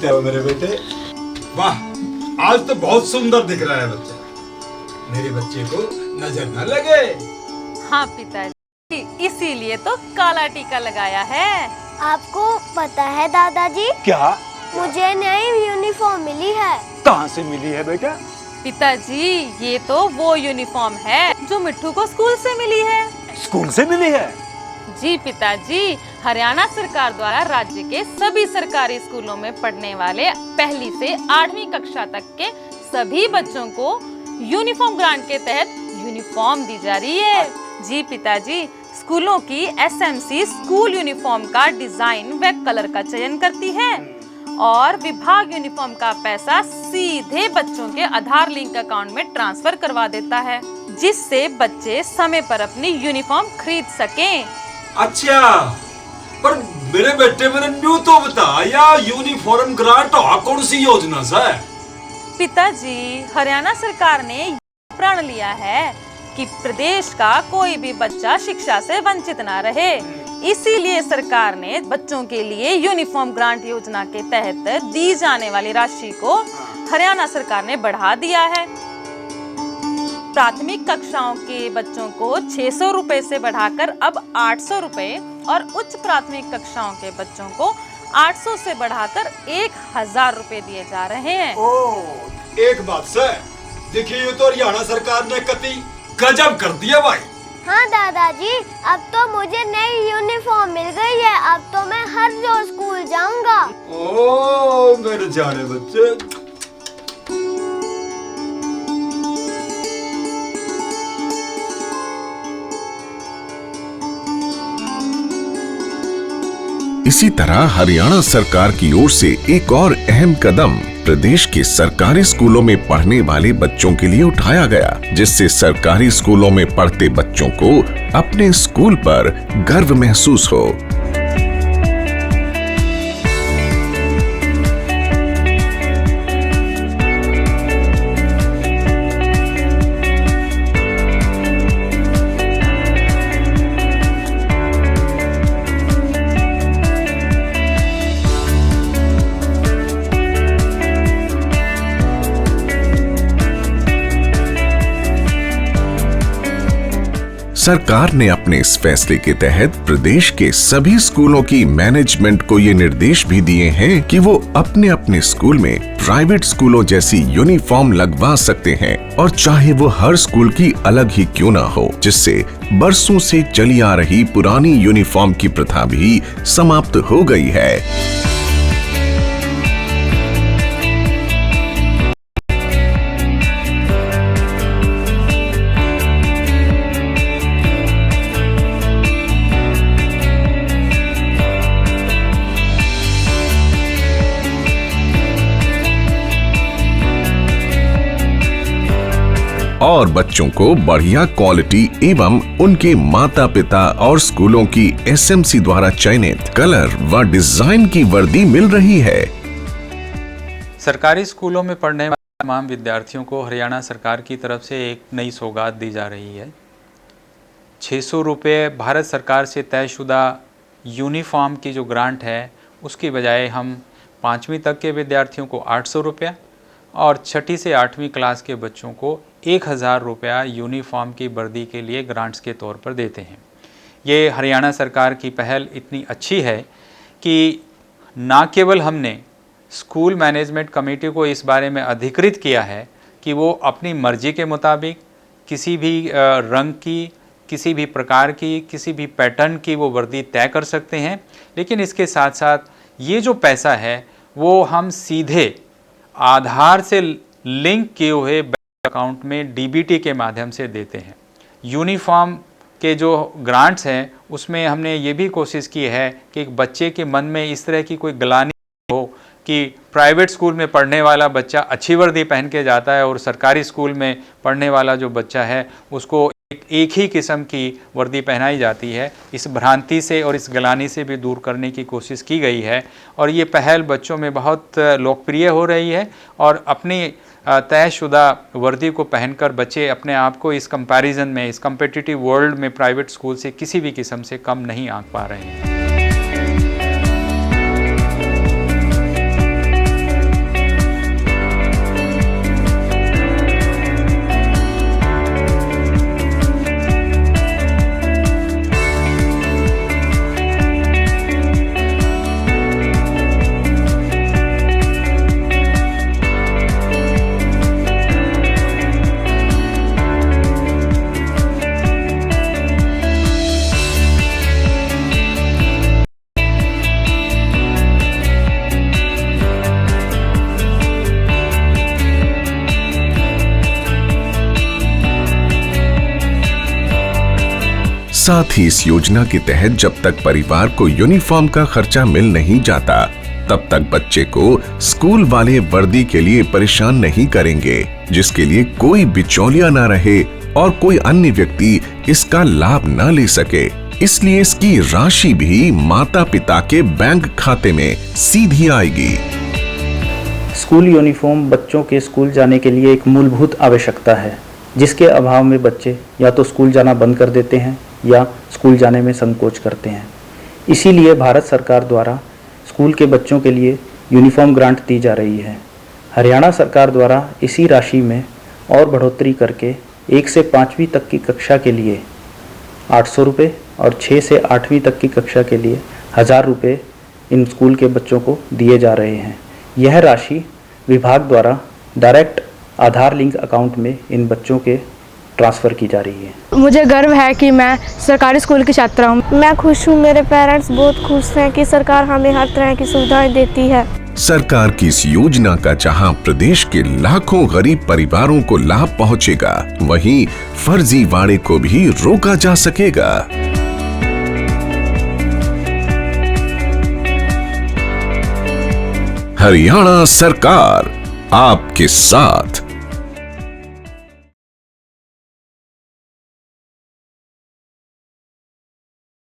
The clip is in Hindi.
जीते हो मेरे बेटे। वाह, आज तो बहुत सुंदर दिख रहा है बच्चा। मेरे बच्चे को नजर न लगे। हाँ पिताजी, इसीलिए तो काला टीका लगाया है। आपको पता है दादाजी, क्या? मुझे नई यूनिफॉर्म मिली है। कहाँ से मिली है बेटा? पिताजी, ये तो वो यूनिफॉर्म है जो मिट्ठू को स्कूल से मिली है। स्कूल से मिली है? जी पिताजी, हरियाणा सरकार द्वारा राज्य के सभी सरकारी स्कूलों में पढ़ने वाले पहली से 8वीं कक्षा तक के सभी बच्चों को यूनिफॉर्म ग्रांट के तहत यूनिफॉर्म दी जा रही है। जी पिताजी, स्कूलों की एसएमसी स्कूल यूनिफॉर्म का डिजाइन व कलर का चयन करती है और विभाग यूनिफॉर्म का पैसा सीधे बच्चों के आधार लिंक अकाउंट में ट्रांसफर करवा देता है, जिससे बच्चे समय पर अपनी यूनिफॉर्म खरीद सकें। अच्छा, पर मेरे बेटे मैंने न्यू तो बताया यूनिफॉर्म ग्रांट कौन सी योजना से? पिताजी, हरियाणा सरकार ने प्रण लिया है कि प्रदेश का कोई भी बच्चा शिक्षा से वंचित ना रहे। इसीलिए सरकार ने बच्चों के लिए यूनिफॉर्म ग्रांट योजना के तहत दी जाने वाली राशि को हरियाणा सरकार ने बढ़ा दिया है। प्राथमिक कक्षाओं के बच्चों को 600 रुपए से बढ़ाकर अब 800 रुपए और उच्च प्राथमिक कक्षाओं के बच्चों को 800 से बढ़ाकर 1000 रुपए दिए जा रहे हैं। एक बात से देखिए, ये तो हरियाणा सरकार ने कति गजब कर दिया भाई। हाँ दादाजी, अब तो मुझे नई यूनिफॉर्म मिल गई है। अब तो मैं हर रोज स्कूल जाऊंगा। ओ मेरे जाने बच्चे। इसी तरह हरियाणा सरकार की ओर से एक और अहम कदम प्रदेश के सरकारी स्कूलों में पढ़ने वाले बच्चों के लिए उठाया गया, जिससे सरकारी स्कूलों में पढ़ते बच्चों को अपने स्कूल पर गर्व महसूस हो। सरकार ने अपने इस फैसले के तहत प्रदेश के सभी स्कूलों की मैनेजमेंट को ये निर्देश भी दिए हैं कि वो अपने अपने स्कूल में प्राइवेट स्कूलों जैसी यूनिफॉर्म लगवा सकते हैं, और चाहे वो हर स्कूल की अलग ही क्यों ना हो, जिससे बरसों से चली आ रही पुरानी यूनिफॉर्म की प्रथा भी समाप्त हो गई है। और बच्चों को बढ़िया क्वालिटी एवं उनके माता पिता और स्कूलों की एसएमसी द्वारा चयनित कलर व डिजाइन की वर्दी मिल रही है। सरकारी स्कूलों में पढ़ने वाले तमाम विद्यार्थियों को हरियाणा सरकार की तरफ से एक नई सौगात दी जा रही है। 600 रुपये भारत सरकार से तयशुदा यूनिफॉर्म की जो ग्रांट है, उसकी बजाय हम 5वीं तक के विद्यार्थियों को 800 रुपया और 6ठी से 8वीं क्लास के बच्चों को 1000 रुपया यूनिफॉर्म की वर्दी के लिए ग्रांट्स के तौर पर देते हैं। ये हरियाणा सरकार की पहल इतनी अच्छी है कि ना केवल हमने स्कूल मैनेजमेंट कमेटी को इस बारे में अधिकृत किया है कि वो अपनी मर्जी के मुताबिक किसी भी रंग की, किसी भी प्रकार की, किसी भी पैटर्न की वो वर्दी तय कर सकते हैं, लेकिन इसके साथ साथ ये जो पैसा है वो हम सीधे आधार से लिंक किए हुए बैंक अकाउंट में डीबीटी के माध्यम से देते हैं। यूनिफॉर्म के जो ग्रांट्स हैं उसमें हमने ये भी कोशिश की है कि एक बच्चे के मन में इस तरह की कोई ग्लानि हो कि प्राइवेट स्कूल में पढ़ने वाला बच्चा अच्छी वर्दी पहन के जाता है और सरकारी स्कूल में पढ़ने वाला जो बच्चा है उसको एक ही किस्म की वर्दी पहनाई जाती है। इस भ्रांति से और इस ग्लानि से भी दूर करने की कोशिश की गई है और ये पहल बच्चों में बहुत लोकप्रिय हो रही है और अपनी तयशुदा वर्दी को पहनकर बच्चे अपने आप को इस कंपैरिजन में, इस कम्पिटिटिव वर्ल्ड में प्राइवेट स्कूल से किसी भी किस्म से कम नहीं आंक पा रहे हैं। साथ ही इस योजना के तहत जब तक परिवार को यूनिफॉर्म का खर्चा मिल नहीं जाता तब तक बच्चे को स्कूल वाले वर्दी के लिए परेशान नहीं करेंगे, जिसके लिए कोई बिचौलिया ना रहे और कोई अन्य व्यक्ति इसका लाभ न ले सके। इसलिए इसकी राशि भी माता पिता के बैंक खाते में सीधी आएगी। स्कूल यूनिफॉर्म बच्चों के स्कूल जाने के लिए एक मूलभूत आवश्यकता है, जिसके अभाव में बच्चे या तो स्कूल जाना बंद कर देते हैं या स्कूल जाने में संकोच करते हैं। इसीलिए भारत सरकार द्वारा स्कूल के बच्चों के लिए यूनिफॉर्म ग्रांट दी जा रही है। हरियाणा सरकार द्वारा इसी राशि में और बढ़ोतरी करके 1 से 5वीं तक की कक्षा के लिए 800 रुपये और 6 से 8वीं तक की कक्षा के लिए 1000 रुपये इन स्कूल के बच्चों को दिए जा रहे हैं। यह राशि विभाग द्वारा डायरेक्ट आधार लिंक अकाउंट में इन बच्चों के ट्रांसफ़र की जा रही है। मुझे गर्व है कि मैं सरकारी स्कूल की छात्रा हूँ। मैं खुश हूँ, मेरे पेरेंट्स बहुत खुश हैं कि सरकार हमें हर तरह की सुविधाएं देती है। सरकार की इस योजना का जहां प्रदेश के लाखों गरीब परिवारों को लाभ पहुंचेगा, वहीं फर्जीवाड़े को भी रोका जा सकेगा। हरियाणा सरकार आपके साथ।